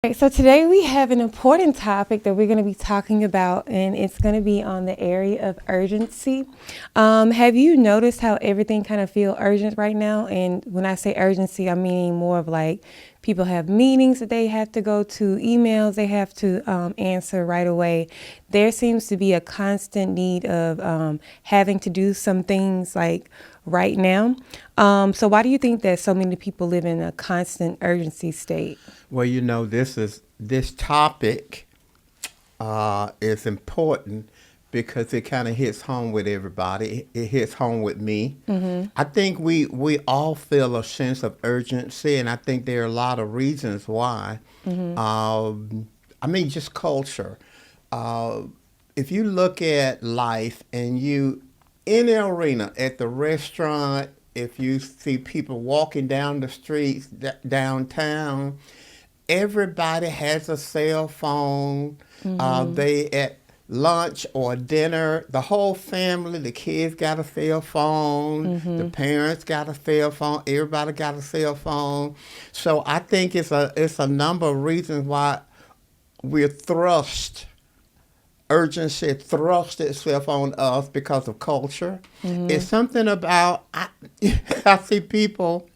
Right, so today we have an important topic that we're going to be talking about, and it's going to be on the area of urgency. Have you noticed how everything kind of feel urgent right now? And when I say urgency, I'm meaning more of like people have meetings that they have to go to, emails they have to answer right away. There seems to be a constant need of having to do some things like right now. So why do you think that so many people live in a constant urgency state? Well, this topic is important because it kind of hits home with everybody. It hits home with me. I think we all feel a sense of urgency, and I think there are a lot of reasons why. Just culture. Uh, if you look at life and you in the arena, at the restaurant, if you see people walking down the streets downtown, everybody has a cell phone. They at lunch or dinner, the whole family, the kids got a cell phone, the parents got a cell phone, everybody got a cell phone. So I think it's a number of reasons why we're thrust urgency thrust itself on us because of culture. It's something about I see people,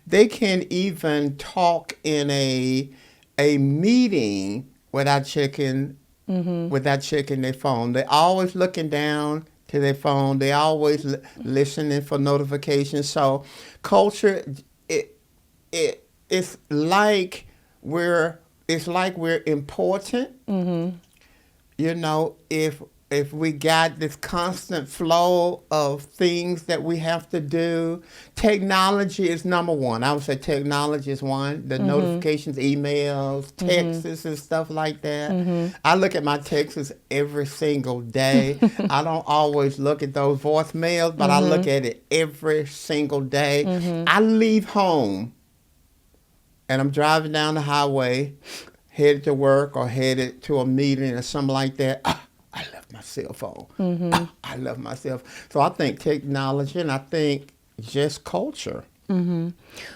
they can't even talk in a meeting without checking their phone. They're always looking down to their phone. They always listening for notifications. So culture, it's like we're important. If we got this constant flow of things that we have to do, technology is number one. I would say technology is one. The notifications, emails, texts, and stuff like that. I look at my texts every single day. I don't always look at those voicemails, but I look at it every single day. I leave home and I'm driving down the highway, headed to work or headed to a meeting or something like that. I left my cell phone. I left myself. So I think technology and I think just culture. When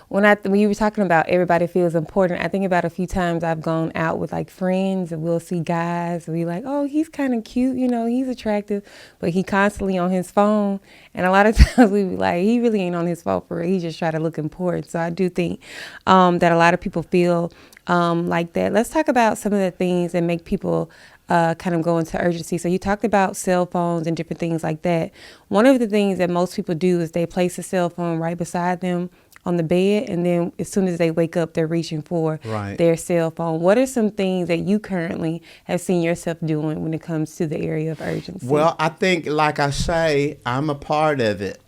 you were talking about everybody feels important, I think about a few times I've gone out with like friends and we'll see guys and we like, oh, he's kind of cute, he's attractive, but he constantly on his phone. And a lot of times we be like, he really ain't on his phone for real. He just try to look important. So I do think that a lot of people feel like that. Let's talk about some of the things that make people kind of go into urgency. So you talked about cell phones and different things like that. One of the things that most people do is they place a cell phone right beside them on the bed, and then as soon as they wake up, they're reaching for their cell phone. What are some things that you currently have seen yourself doing when it comes to the area of urgency? Well, I think, like I say, I'm a part of it.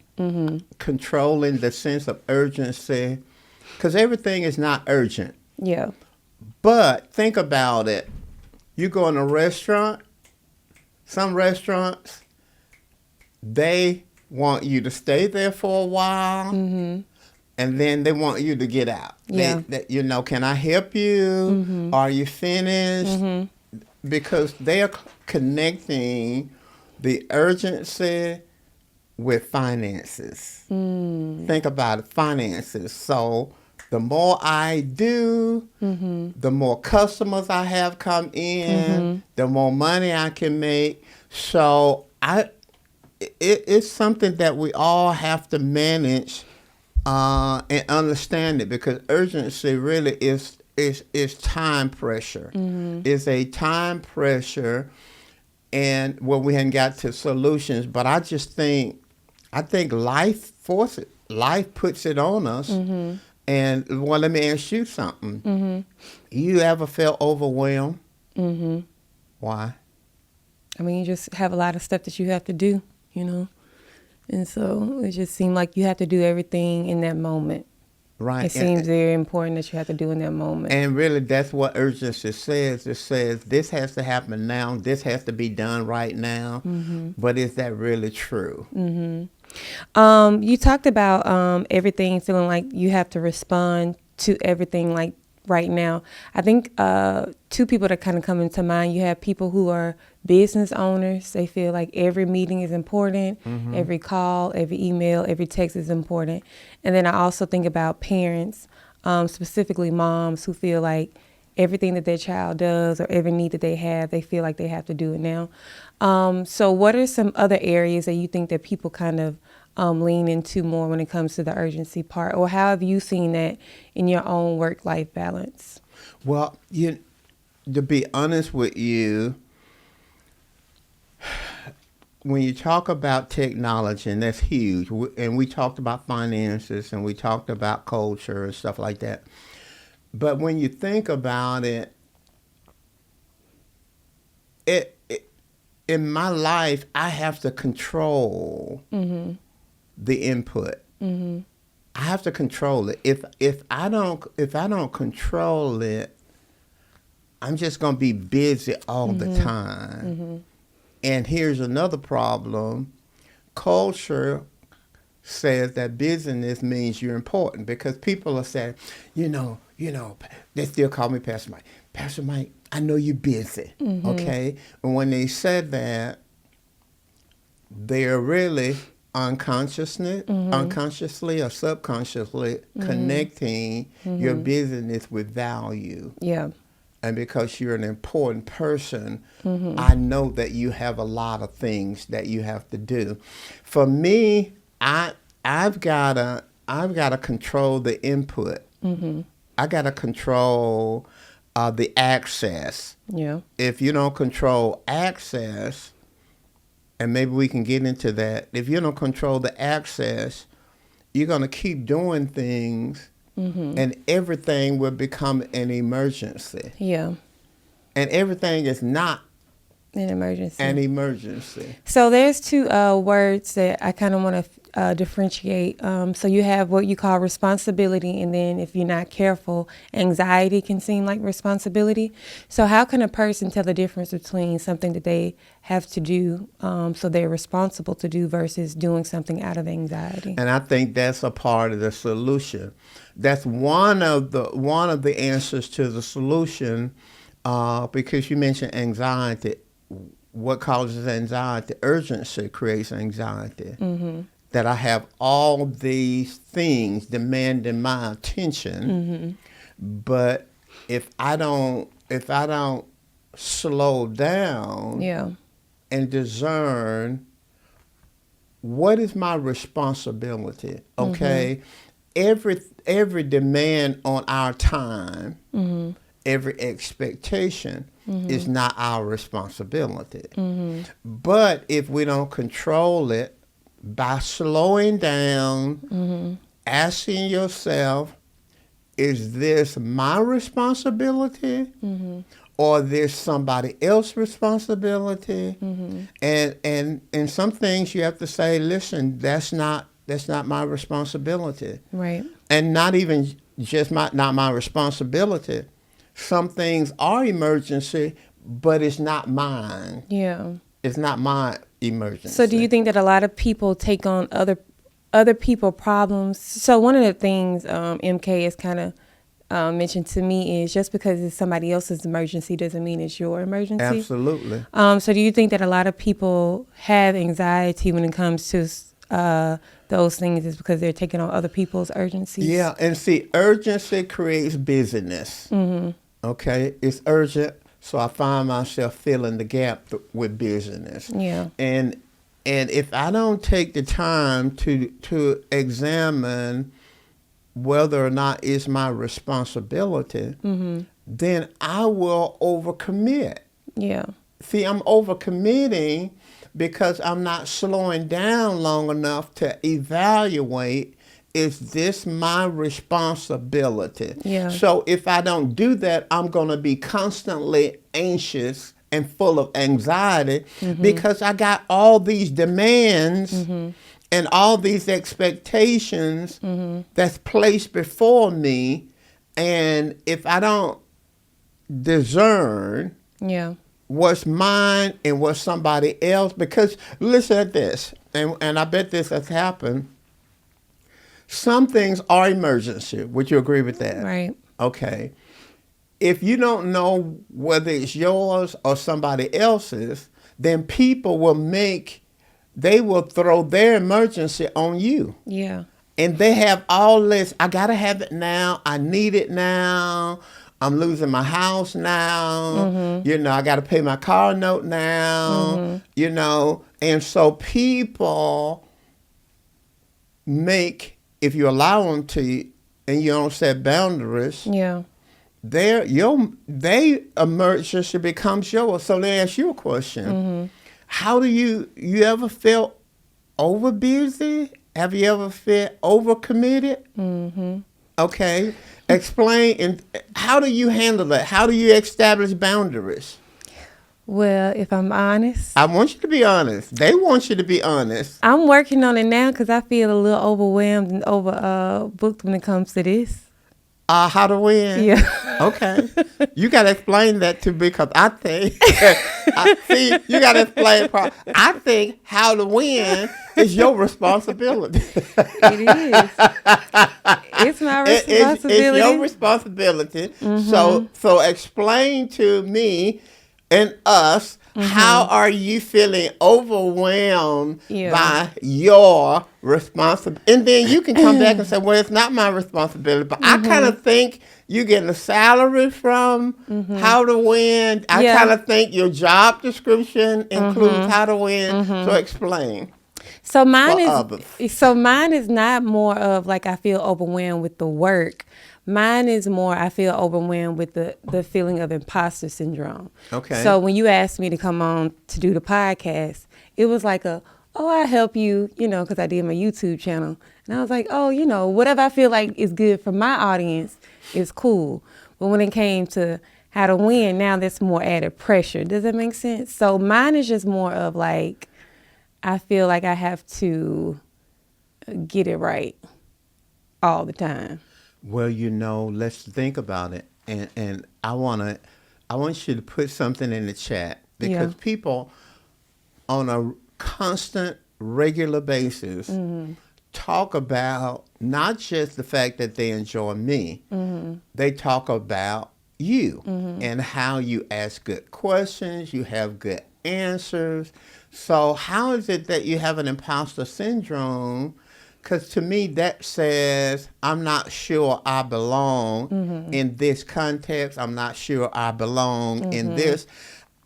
Controlling the sense of urgency, because everything is not urgent. Yeah. But think about it. You go in a restaurant, some restaurants, they want you to stay there for a while, and then they want you to get out. Yeah. Can I help you? Are you finished? Because they are connecting the urgency with finances. Think about it, finances. So the more I do, the more customers I have come in, the more money I can make. So it's something that we all have to manage and understand it, because urgency really is time pressure. It's a time pressure, and we hadn't got to solutions. But I think life puts it on us. And well, let me ask you something. You ever felt overwhelmed? Why? I mean, you just have a lot of stuff that you have to do, And so it just seemed like you have to do everything in that moment. Right. It seems very important that you have to do in that moment. And really, that's what urgency says. It says this has to happen now. This has to be done right now. But is that really true? You talked about everything feeling like you have to respond to everything like right now. I think two people that kind of come into mind, you have people who are business owners. They feel like every meeting is important, every call, every email, every text is important. And then I also think about parents, specifically moms, who feel like everything that their child does or every need that they have, they feel like they have to do it now. So what are some other areas that you think that people kind of lean into more when it comes to the urgency part? Or how have you seen that in your own work-life balance? Well, to be honest with you, when you talk about technology, and that's huge, and we talked about finances and we talked about culture and stuff like that. But when you think about it, in my life, I have to control the input. I have to control it. If I don't control it, I'm just gonna be busy all the time. And here's another problem. Culture says that business means you're important because people are saying, they still call me Pastor Mike. Pastor Mike, I know you're busy, okay? And when they said that, they're really unconsciously or subconsciously connecting your business with value. Yeah. And because you're an important person, I know that you have a lot of things that you have to do. For me, I've gotta control the input. I gotta control the access. Yeah. If you don't control access, and maybe we can get into that. If you don't control the access, you're gonna keep doing things. And everything will become an emergency. Yeah. And everything is not An emergency. an emergency. So there's two words that I kind of want to differentiate. So you have what you call responsibility, and then if you're not careful, anxiety can seem like responsibility. So how can a person tell the difference between something that they have to do, so they're responsible to do, versus doing something out of anxiety? And I think that's a part of the solution. That's one of the answers to the solution, because you mentioned anxiety. What causes anxiety? Urgency creates anxiety. That I have all these things demanding my attention, but if I don't slow down and discern what is my responsibility, okay? Every demand on our time, every expectation is not our responsibility. But if we don't control it, by slowing down, asking yourself, is this my responsibility or this somebody else's responsibility? And some things you have to say, listen, that's not my responsibility. Right. And not even just not my responsibility. Some things are emergency, but it's not mine. Yeah. It's not my emergency. So do you think that a lot of people take on other people problems? So one of the things MK has kind of mentioned to me is just because it's somebody else's emergency doesn't mean it's your emergency. Absolutely. So do you think that a lot of people have anxiety when it comes to those things is because they're taking on other people's urgencies? Yeah, and see, urgency creates busyness. Okay, it's urgent, so I find myself filling the gap with busyness. Yeah. And if I don't take the time to examine whether or not it's my responsibility, then I will overcommit. Yeah. See, I'm overcommitting because I'm not slowing down long enough to evaluate, is this my responsibility? Yeah. So if I don't do that, I'm going to be constantly anxious and full of anxiety because I got all these demands and all these expectations that's placed before me. And if I don't discern what's mine and what's somebody else, because listen at this, and I bet this has happened. Some things are emergency. Would you agree with that? Right. Okay. If you don't know whether it's yours or somebody else's, then people will throw their emergency on you. Yeah. And they have all this, I got to have it now, I need it now, I'm losing my house now. You know, I got to pay my car note now. You know, and so people make, if you allow them to, and you don't set boundaries, Yeah. they emerge just it becomes yours. So let me ask you a question. How do you ever felt over busy? Have you ever felt overcommitted? Okay. Explain, and how do you handle that? How do you establish boundaries? Well, if I'm honest, I want you to be honest. They want you to be honest. I'm working on it now because I feel a little overwhelmed and overbooked when it comes to this. How to win? Yeah. Okay. You got to explain that to me because I think, see, you got to explain. I think how to win is your responsibility. It is. It's my responsibility. It's your responsibility. So explain to me and us, how are you feeling overwhelmed by your responsibility? And then you can come back and say, well, it's not my responsibility. But I kind of think you're getting a salary from How to Win. I kind of think your job description includes How to Win. So explain. So mine is not more of like I feel overwhelmed with the work. Mine is more I feel overwhelmed with the feeling of imposter syndrome. Okay. So when you asked me to come on to do the podcast, it was like I help you, because I did my YouTube channel. And I was like, whatever I feel like is good for my audience is cool. But when it came to How to Win, now there's more added pressure. Does that make sense? So mine is just more of like, I feel like I have to get it right all the time. Well, let's think about it. And I want you to put something in the chat because people on a constant, regular basis talk about not just the fact that they enjoy me, they talk about you and how you ask good questions, you have good answers. So how is it that you have an imposter syndrome? Because to me, that says, I'm not sure I belong in this context. I'm not sure I belong in this.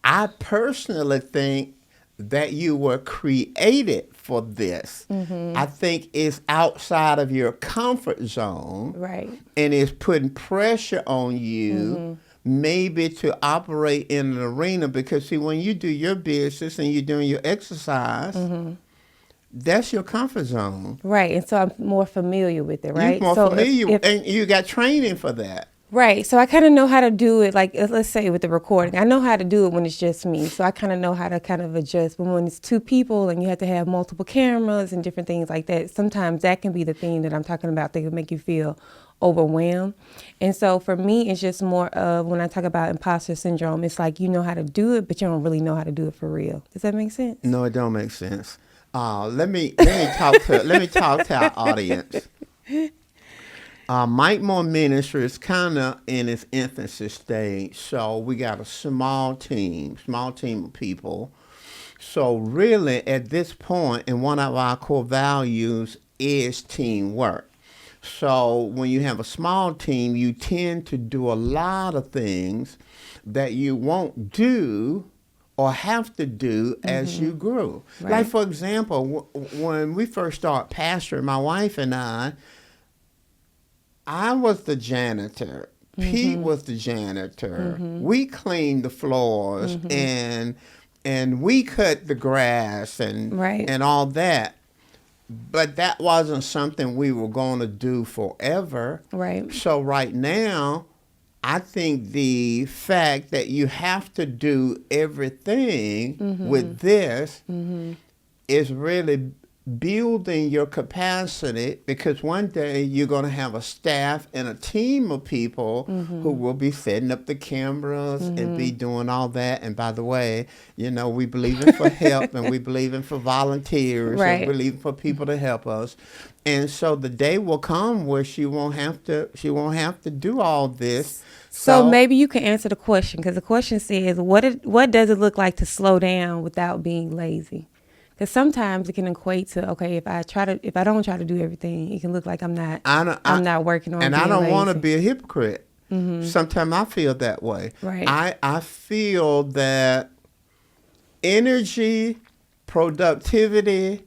I personally think that you were created for this. I think it's outside of your comfort zone. Right. And it's putting pressure on you maybe to operate in an arena. Because, see, when you do your business and you're doing your exercise, that's your comfort zone. Right. And so I'm more familiar with it, right? You're more familiar, and you got training for that. Right. So I kind of know how to do it. Like, let's say with the recording, I know how to do it when it's just me. So I kind of know how to kind of adjust. But when it's two people and you have to have multiple cameras and different things like that, sometimes that can be the thing that I'm talking about that can make you feel overwhelmed. And so for me, it's just more of when I talk about imposter syndrome, it's like you know how to do it, but you don't really know how to do it for real. Does that make sense? No, it don't make sense. Let me talk to our audience. Mike Moore Ministry is kind of in its infancy stage, so we got a small team of people. So really, at this point, and one of our core values is teamwork. So when you have a small team, you tend to do a lot of things that you won't do or have to do as you grew. Right. Like, for example, when we first started pastoring, my wife and I was the janitor. Pete was the janitor. We cleaned the floors and we cut the grass and all that. But that wasn't something we were going to do forever. Right. So right now, I think the fact that you have to do everything with this is really building your capacity, because one day you're going to have a staff and a team of people who will be setting up the cameras and be doing all that. And by the way, we believe in for help and we believe in for volunteers and we believe for people to help us. And so the day will come where she won't have to do all this. So maybe you can answer the question, because the question says, what does it look like to slow down without being lazy? Because sometimes it can equate to, okay, if I don't try to do everything, it can look like I'm not working on. And I don't want to be a hypocrite. Sometimes I feel that way. Right. I feel that energy, productivity,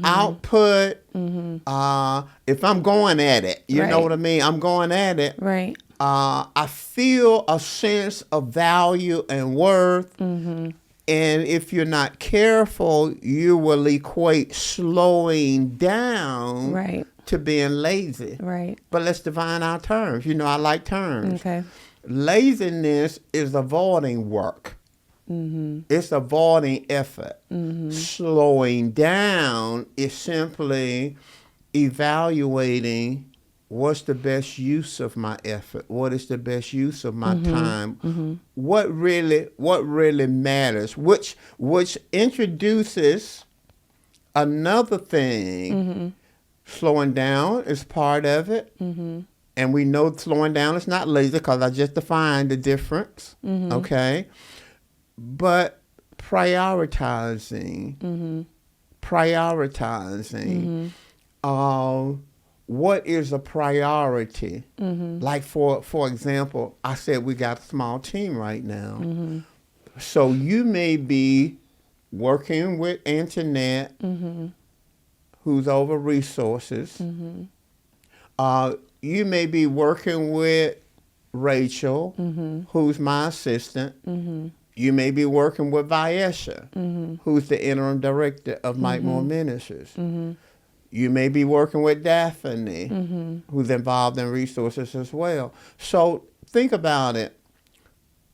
output, if I'm going at it, you know Right. what I mean? I'm going at it. Right. I feel a sense of value and worth. And if you're not careful, you will equate slowing down Right. to being lazy. Right. But let's define our terms. You know, I like terms. Okay. Laziness is avoiding work. It's avoiding effort. Slowing down is simply evaluating what's the best use of my effort, what is the best use of my time, what really matters, which introduces another thing. Slowing down is part of it. And we know slowing down is not lazy because I just defined the difference. Okay. But prioritizing, what is a priority? Like for example, I said we got a small team right now. So you may be working with Antoinette, who's over resources. You may be working with Rachel, who's my assistant. You may be working with Viesha, who's the interim director of Mike Moore Ministries. You may be working with Daphne, who's involved in resources as well. So think about it.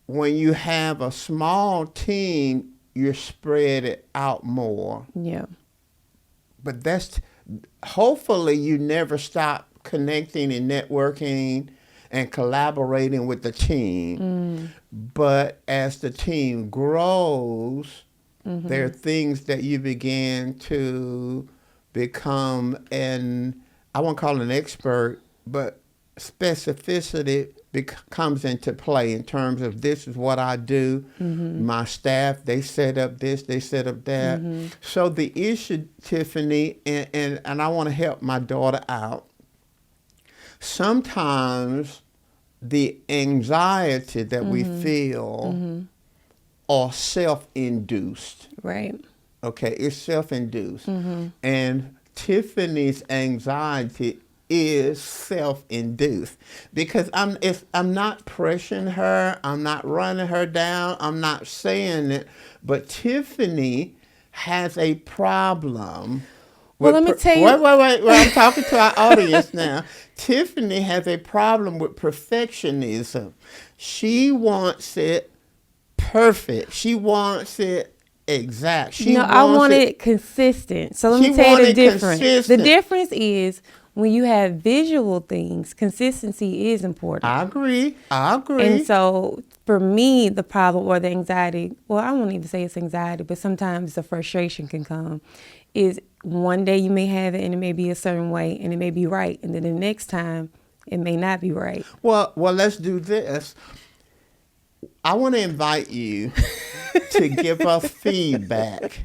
When you have a small team, you're spread it out more. Yeah. But hopefully you never stop connecting and networking and collaborating with the team. But as the team grows, there are things that you begin to become I won't call it an expert, but specificity comes into play in terms of this is what I do. My staff, they set up this, they set up that. So the issue, Tiffany, and I want to help my daughter out. Sometimes the anxiety that we feel are self-induced. Right. Okay, it's self-induced. And Tiffany's anxiety is self-induced because I'm not pressuring her, I'm not running her down, I'm not saying it, but Tiffany has a problem. Well, let me tell you. Wait. Well, I'm talking to our audience now. Tiffany has a problem with perfectionism. She wants it perfect. She wants it exact. I want it consistent. So let me tell you the difference. Consistent. The difference is when you have visual things, consistency is important. I agree. And so for me, the problem or the anxiety, well, I won't even say it's anxiety, but sometimes the frustration can come, is one day you may have it and it may be a certain way and it may be right. And then the next time it may not be right. Well, let's do this. I want to invite you to give us feedback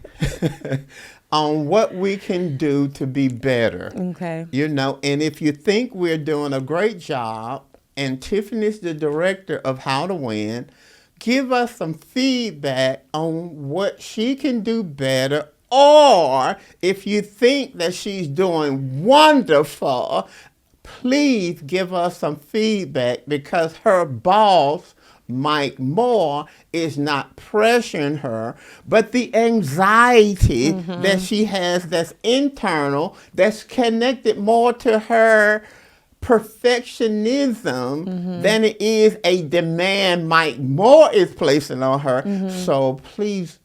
on what we can do to be better. Okay. And if you think we're doing a great job, and Tiffany's the director of How to Win, give us some feedback on what she can do better. Or if you think that she's doing wonderful, please give us some feedback because her boss, Mike Moore, is not pressuring her, but the anxiety that she has that's internal, that's connected more to her perfectionism than it is a demand Mike Moore is placing on her. So please,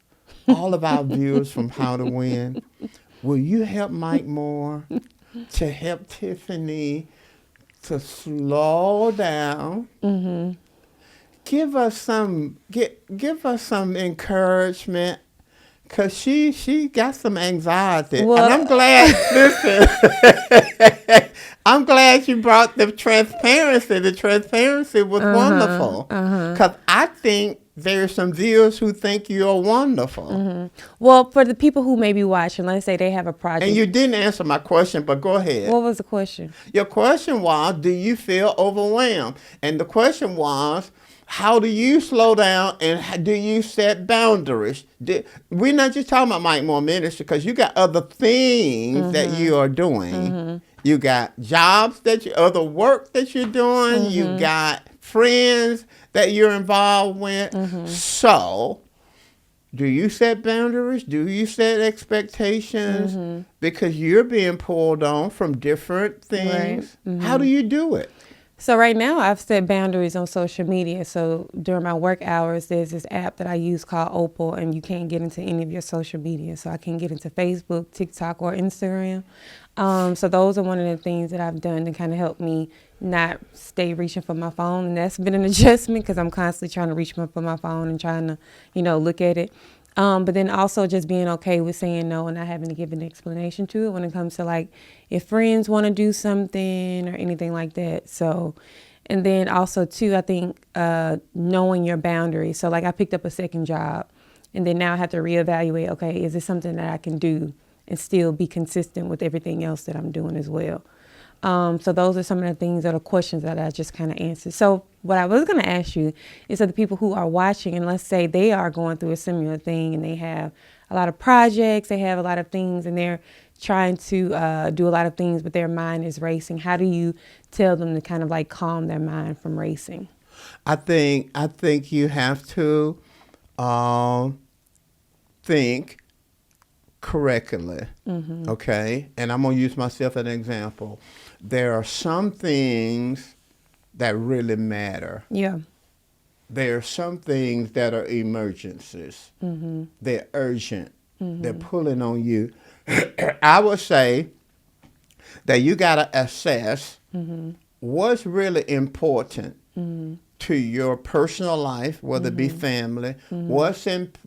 all of our viewers from How to Win, will you help Mike Moore to help Tiffany to slow down? Give us some encouragement, cause she got some anxiety, Well, and I'm glad. Listen, I'm glad you brought the transparency. The transparency was wonderful. Because I think there's some viewers who think you're wonderful. Well, for the people who may be watching, let's say they have a project. And you didn't answer my question, but go ahead. What was the question? Your question was, do you feel overwhelmed? And the question was, how do you slow down and do you set boundaries? We're not just talking about Mike Moore Ministry because you got other things that you are doing. You got jobs other work that you're doing. You got friends that you're involved with. So, do you set boundaries? Do you set expectations? Because you're being pulled on from different things. Right. How do you do it? So right now I've set boundaries on social media. So during my work hours, there's this app that I use called Opal, and you can't get into any of your social media. So I can't get into Facebook, TikTok, or Instagram. So those are one of the things that I've done to kind of help me not stay reaching for my phone. And that's been an adjustment because I'm constantly trying to reach for my phone and trying to, look at it. But then also just being okay with saying no and not having to give an explanation to it when it comes to like if friends want to do something or anything like that. So, and then also too, I think knowing your boundaries. So like I picked up a second job and then now I have to reevaluate, okay, is this something that I can do and still be consistent with everything else that I'm doing as well? So those are some of the things that are questions that I just kind of answered. So what I was going to ask you is that the people who are watching, and let's say they are going through a similar thing and they have a lot of projects, they have a lot of things, and they're trying to do a lot of things, but their mind is racing. How do you tell them to kind of like calm their mind from racing? I think you have to think correctly. Okay, and I'm gonna use myself as an example. There are some things that really matter. Yeah. There are some things that are emergencies. They're urgent. They're pulling on you. I would say that you gotta assess what's really important to your personal life, whether it be family, what's important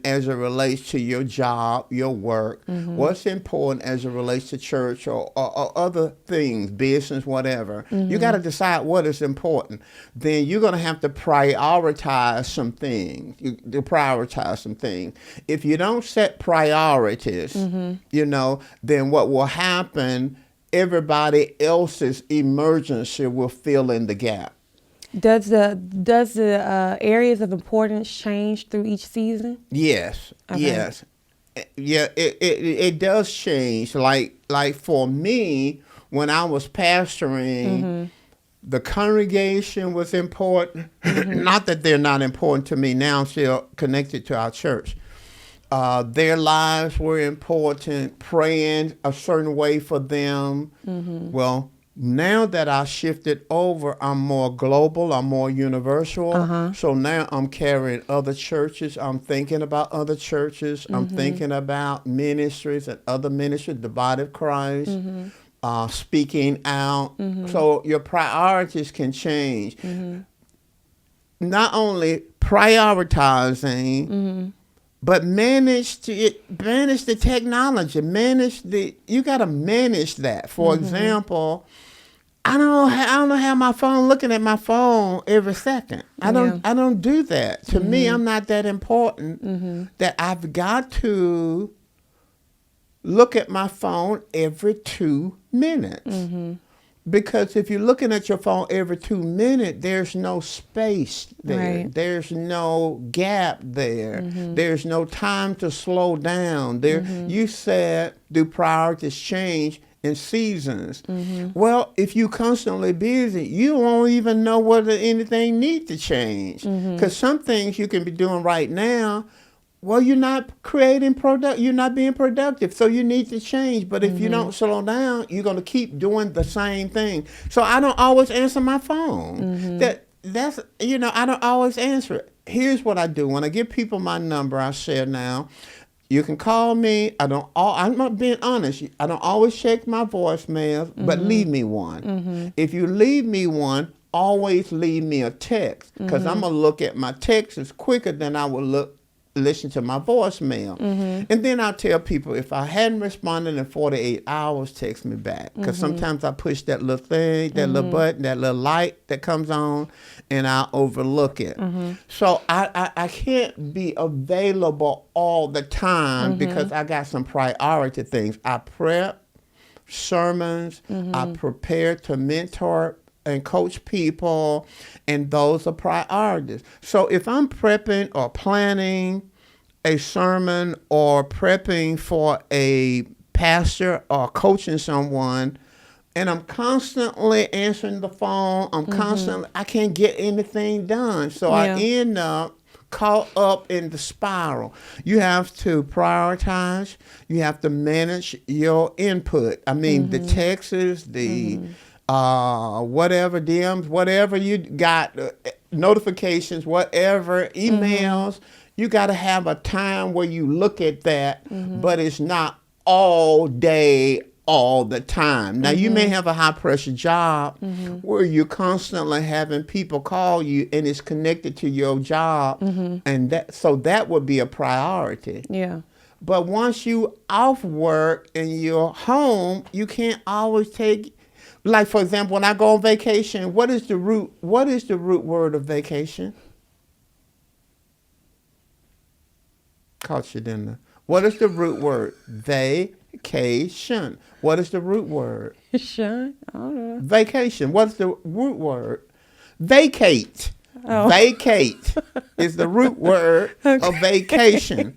as it relates to your job, your work, what's important as it relates to church or other things, business, whatever. You got to decide what is important. Then you're going to have to prioritize some things. If you don't set priorities, then what will happen, everybody else's emergency will fill in the gap. Does the areas of importance change through each season? Yes. Okay. Yes. Yeah, it does change. Like for me, when I was pastoring, the congregation was important. Not that they're not important to me now, still connected to our church. Their lives were important, praying a certain way for them. Well, now that I shifted over, I'm more global, I'm more universal. So now I'm carrying other churches. I'm thinking about other churches. I'm thinking about ministries and other ministries, the body of Christ, speaking out. So your priorities can change. Not only prioritizing, but manage the technology. You got to manage that. For example, I don't have my phone looking at my phone every second. I don't do that. To me, I'm not that important that I've got to look at my phone every 2 minutes. Because if you're looking at your phone every 2 minutes, there's no space there. Right. There's no gap there. There's no time to slow down. You said, do priorities change in seasons? Well, if you're constantly busy, you won't even know whether anything needs to change. Because some things you can be doing right now, well, you're not you're not being productive, so you need to change. But if you don't slow down, you're going to keep doing the same thing. So I don't always answer my phone. That's I don't always answer it. Here's what I do. When I give people my number, I say now, you can call me. I'm not being honest. I don't always check my voicemails, but leave me one. If you leave me one, always leave me a text, because I'm going to look at my texts quicker than I will look listen to my voicemail. And then I tell people, if I hadn't responded in 48 hours, text me back. Because sometimes I push that little thing, that little button, that little light that comes on, and I overlook it. So I can't be available all the time because I got some priority things. I prep sermons, I prepare to mentor and coach people, and those are priorities. So if I'm prepping or planning a sermon or prepping for a pastor or coaching someone, and I'm constantly answering the phone, I can't get anything done. So I end up caught up in the spiral. You have to prioritize. You have to manage your input. I mean, the texts, the whatever DMs, whatever you got, notifications, whatever, emails. You got to have a time where you look at that, but it's not all day, all the time. Now, you may have a high pressure job where you're constantly having people call you and it's connected to your job. And that would be a priority. Yeah. But once you off work and you're home, you can't always take, like, for example, when I go on vacation, what is the root word of vacation? Caught you, didn't I? What is the root word? Vacation. What is the root word? Sean? I don't know. Vacation. What's the root word? Vacate. Oh. Vacate is the root word of vacation.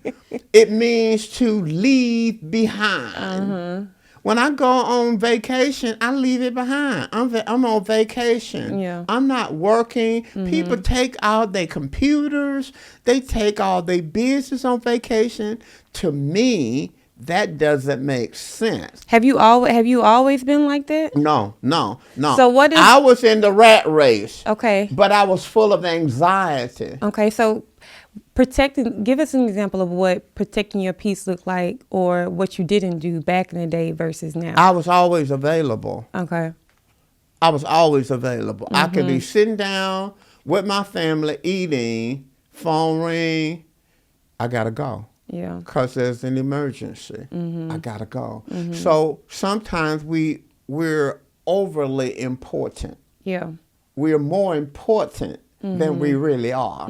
It means to leave behind. When I go on vacation, I leave it behind. I'm on vacation. Yeah. I'm not working. People take all their computers. They take all their business on vacation. To me, that doesn't make sense. Have you always been like that? No. So what is? I was in the rat race. Okay. But I was full of anxiety. Okay. So give us an example of what protecting your peace looked like, or what you didn't do back in the day versus now. I was always available. Okay. I was always available. I could be sitting down with my family eating, phone ring, I gotta go. Yeah. Because there's an emergency. I gotta go. So sometimes we're overly important. Yeah. We're more important than we really are.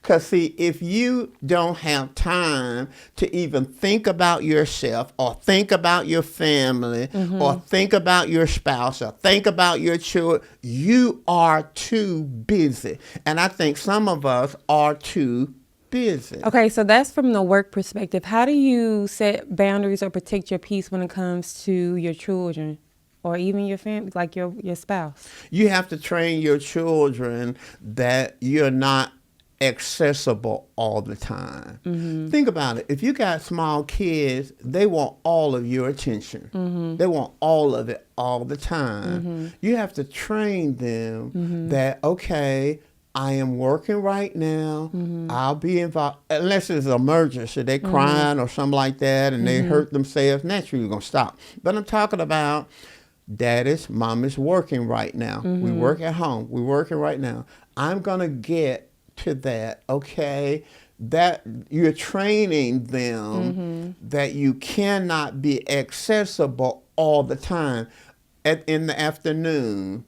Because see, if you don't have time to even think about yourself or think about your family or think about your spouse or think about your children, you are too busy. And I think some of us are too busy. Okay, so that's from the work perspective. How do you set boundaries or protect your peace when it comes to your children or even your family, like your spouse? You have to train your children that you're not accessible all the time. Think about it. If you got small kids, they want all of your attention. They want all of it all the time. You have to train them that, okay, I am working right now. I'll be involved. Unless it's an emergency, they crying or something like that and they hurt themselves, naturally you're going to stop. But I'm talking about mom is working right now. We work at home. We're working right now. I'm going to get to that, okay? That you're training them that you cannot be accessible all the time. In the afternoon,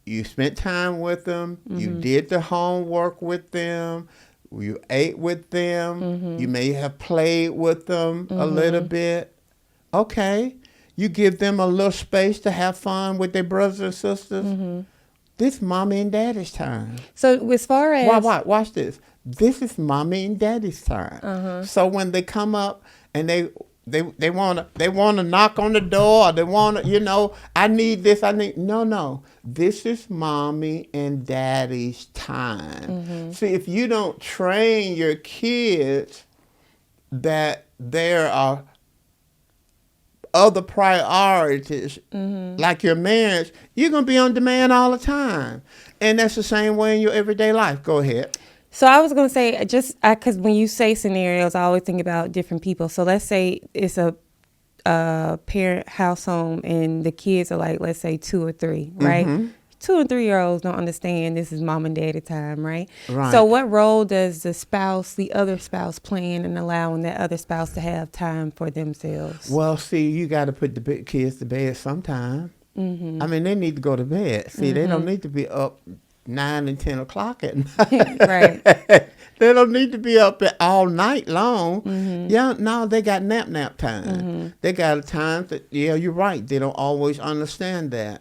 you spent time with them. You did the homework with them. You ate with them. You may have played with them a little bit. Okay. You give them a little space to have fun with their brothers and sisters. This mommy and daddy's time. So as far as... Watch this. This is mommy and daddy's time. So when they come up and they want to knock on the door, or they want to, I need this, no. This is mommy and daddy's time. See, if you don't train your kids that there are other priorities, like your marriage, you're going to be on demand all the time. And that's the same way in your everyday life. Go ahead. So I was going to say, because when you say scenarios, I always think about different people. So let's say it's a parent house home and the kids are like, let's say 2 or 3, right? 2 and 3-year-olds don't understand this is mom and daddy time, right? Right. So what role does the other spouse, play in allowing that other spouse to have time for themselves? Well, see, you got to put the big kids to bed sometime. I mean, they need to go to bed. See, they don't need to be up 9 and 10 o'clock at night. Right. They don't need to be up all night long. Yeah, no, they got nap time. They got a time that, yeah, you're right. They don't always understand that.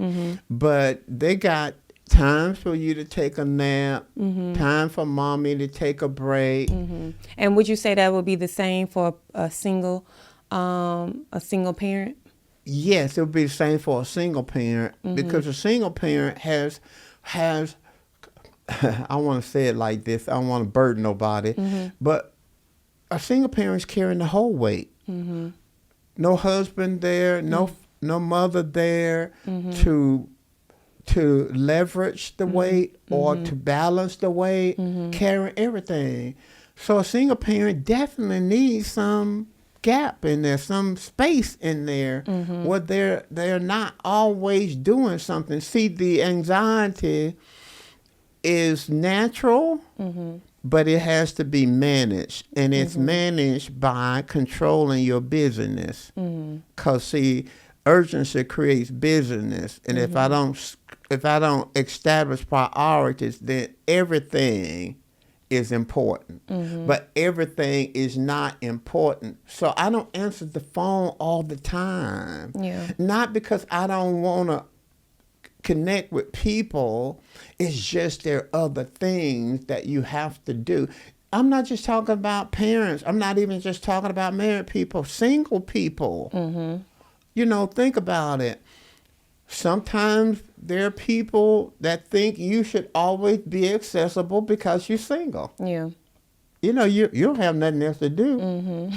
But they got times for you to take a nap, time for mommy to take a break. And would you say that would be the same for a single parent? Yes, it would be the same for a single parent because a single parent has I want to say it like this. I don't want to burden nobody, but a single parent's carrying the whole weight. No husband there, no mother there to leverage the weight or to balance the weight, carrying everything. So a single parent definitely needs some gap in there, some space in there where they're not always doing something. See, the anxiety is natural, but it has to be managed, and it's managed by controlling your busyness. Cause see, urgency creates busyness, and if I don't establish priorities, then everything is important, but everything is not important. So I don't answer the phone all the time. Yeah. Not because I don't want to connect with people. It's just there are other things that you have to do. I'm not just talking about parents. I'm not even just talking about married people. Single people. You know, think about it. Sometimes there are people that think you should always be accessible because you're single. Yeah. You know, you don't have nothing else to do.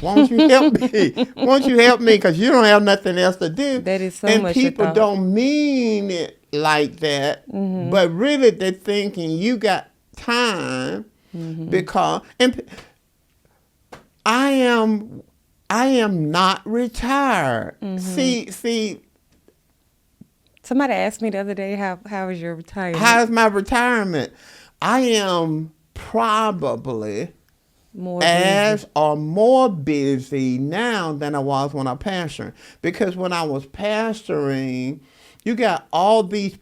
Won't you help me? Won't you help me? Because you don't have nothing else to do. That is so and much. People don't mean it like that, but really they're thinking you got time because I am not retired. See. Somebody asked me the other day, how is your retirement? How's my retirement? I am probably more busy now than I was when I pastored. Because when I was pastoring, you got all these,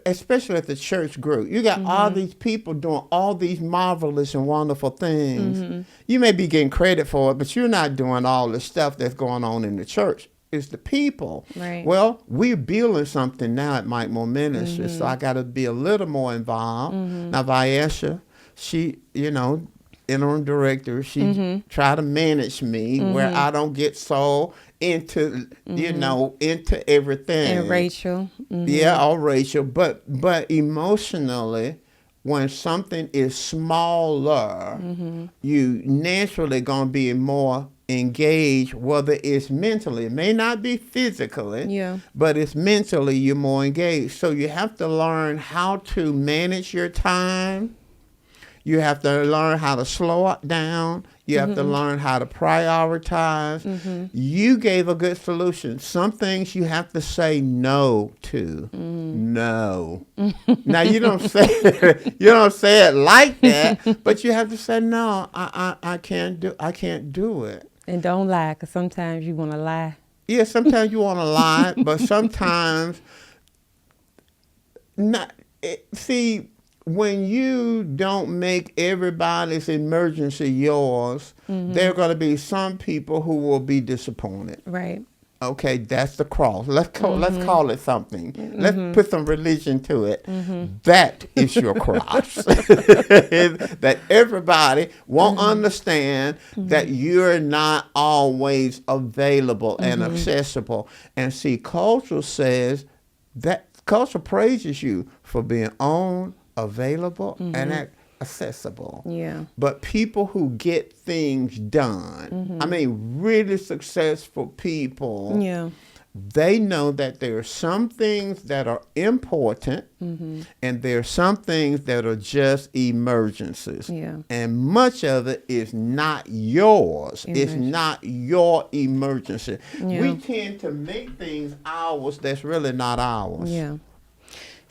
especially at the church group, you got all these people doing all these marvelous and wonderful things. You may be getting credit for it, but you're not doing all the stuff that's going on in the church. It's the people. Right. Well, we're building something now at Mike Moore Ministries, so I got to be a little more involved. Now, Viesha, she, interim director, she try to manage me where I don't get so into, into everything. And Rachel. Yeah, all Rachel. But emotionally, when something is smaller, you naturally going to be more engaged, whether it's mentally. It may not be physically, but it's mentally you're more engaged. So you have to learn how to manage your time. You have to learn how to slow it down. You have to learn how to prioritize. You gave a good solution. Some things you have to say no to. No. Now you don't say it like that, but you have to say no. I can't do it. And don't lie, because sometimes you want to lie. Yeah, sometimes you want to lie, but sometimes not. See, when you don't make everybody's emergency yours, there are going to be some people who will be disappointed. Right. Okay, that's the cross. Let's call it something. Let's put some religion to it. That is your cross. That everybody won't understand that you're not always available and accessible. And see, culture says that culture praises you for being on, available, and accessible. Yeah. But people who get things done, I mean, really successful people, they know that there are some things that are important and there are some things that are just emergencies. Yeah. And much of it is not yours. It's not your emergency. Yeah. We tend to make things ours that's really not ours. Yeah.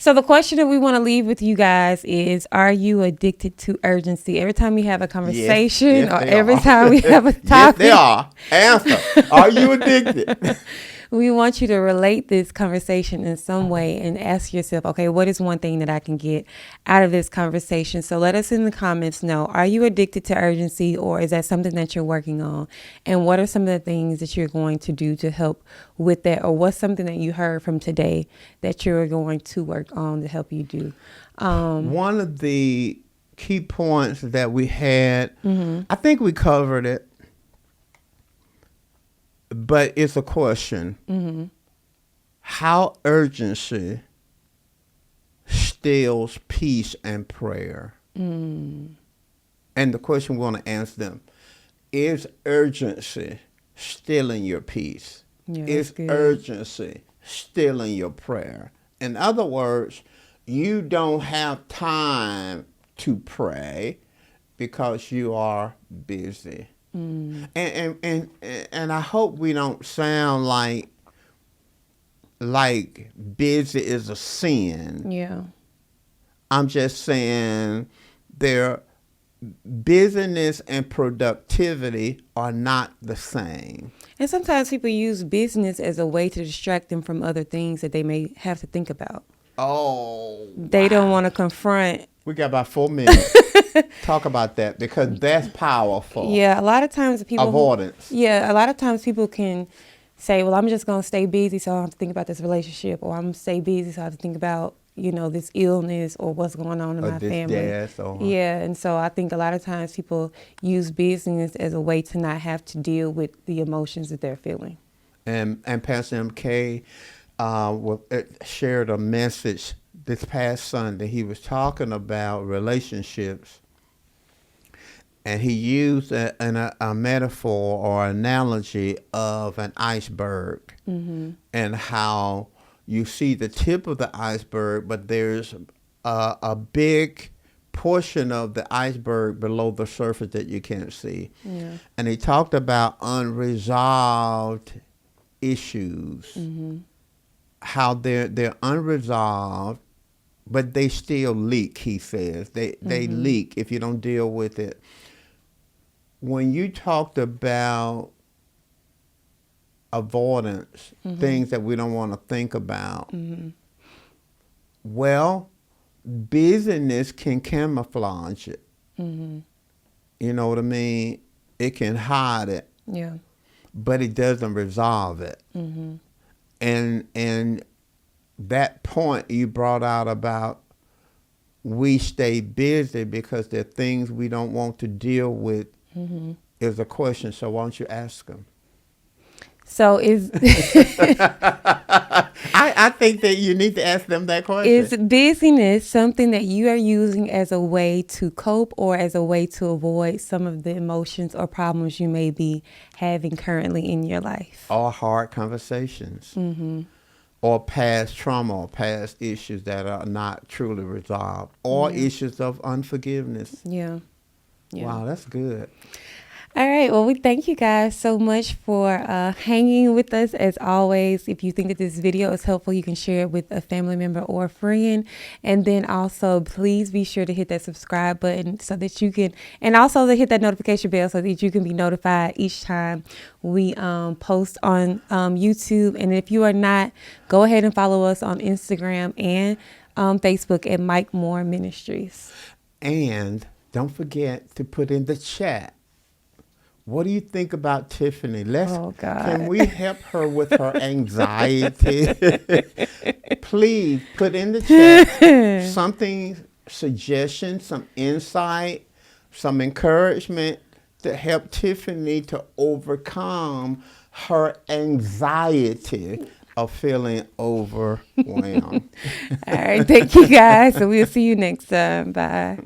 So the question that we want to leave with you guys is, are you addicted to urgency? Every time we have a conversation Yes, or they every are. time we have a Yes, topic, they are. Answer. Are you addicted? we want you to relate this conversation in some way and ask yourself, okay, what is one thing that I can get out of this conversation? So let us in the comments know, are you addicted to urgency, or is that something that you're working on? And what are some of the things that you're going to do to help with that? Or what's something that you heard from today that you're going to work on to help you do? One of the key points that we had, Mm-hmm. I think we covered it, but it's a question. Mm-hmm. How urgency steals peace and prayer? Mm. And the question we want to answer them, is urgency stealing your peace? Yeah, that's Is good. urgency stealing your prayer? In other words, you don't have time to pray because you are busy. Mm. And I hope we don't sound like busy is a sin. Yeah. I'm just saying their busyness and productivity are not the same. And sometimes people use business as a way to distract them from other things that they may have to think about. Oh, They don't want to confront. we got about 4 minutes. Talk about that because that's powerful. Yeah, a lot of times people. Avoidance. Yeah, a lot of times people can say, well, I'm just going to stay busy so I don't have to think about this relationship, or I'm going to stay busy so I have to think about, this illness or what's going on in Or my this family. death or- Yeah, and so I think a lot of times people use business as a way to not have to deal with the emotions that they're feeling. And Pastor MK shared a message this past Sunday. He was talking about relationships, and he used a metaphor or analogy of an iceberg, Mm-hmm. and how you see the tip of the iceberg, but there's a big portion of the iceberg below the surface that you can't see. Yeah. And he talked about unresolved issues, Mm-hmm. how they're unresolved, but they still leak. He says they Mm-hmm. leak if you don't deal with it. When you talked about avoidance, Mm-hmm. things that we don't want to think about, Mm-hmm. well, busyness can camouflage it. Mm-hmm. You know what I mean? It can hide it, Yeah. but it doesn't resolve it. Mm-hmm. And that point you brought out about we stay busy because there are things we don't want to deal with Mm-hmm. is a question. So why don't you ask them? So is I think that you need to ask them that question. is busyness something that you are using as a way to cope or as a way to avoid some of the emotions or problems you may be having currently in your life? Or hard conversations. Mm-hmm. Or past trauma or past issues that are not truly resolved. Or Yeah. issues of unforgiveness. Yeah. Yeah. Wow, that's good. All right. Well, we thank you guys so much for hanging with us. As always, if you think that this video is helpful, you can share it with a family member or a friend. And then also, please be sure to hit that subscribe button so that you can, and also to hit that notification bell so that you can be notified each time we post on YouTube. And if you are not, go ahead and follow us on Instagram and Facebook at Mike Moore Ministries. And don't forget to put in the chat. What do you think about Tiffany? Oh, God. Can we help her with her anxiety? Please put in the chat something, suggestion, some insight, some encouragement to help Tiffany to overcome her anxiety of feeling overwhelmed. All right. Thank you guys. So we'll see you next time. Bye.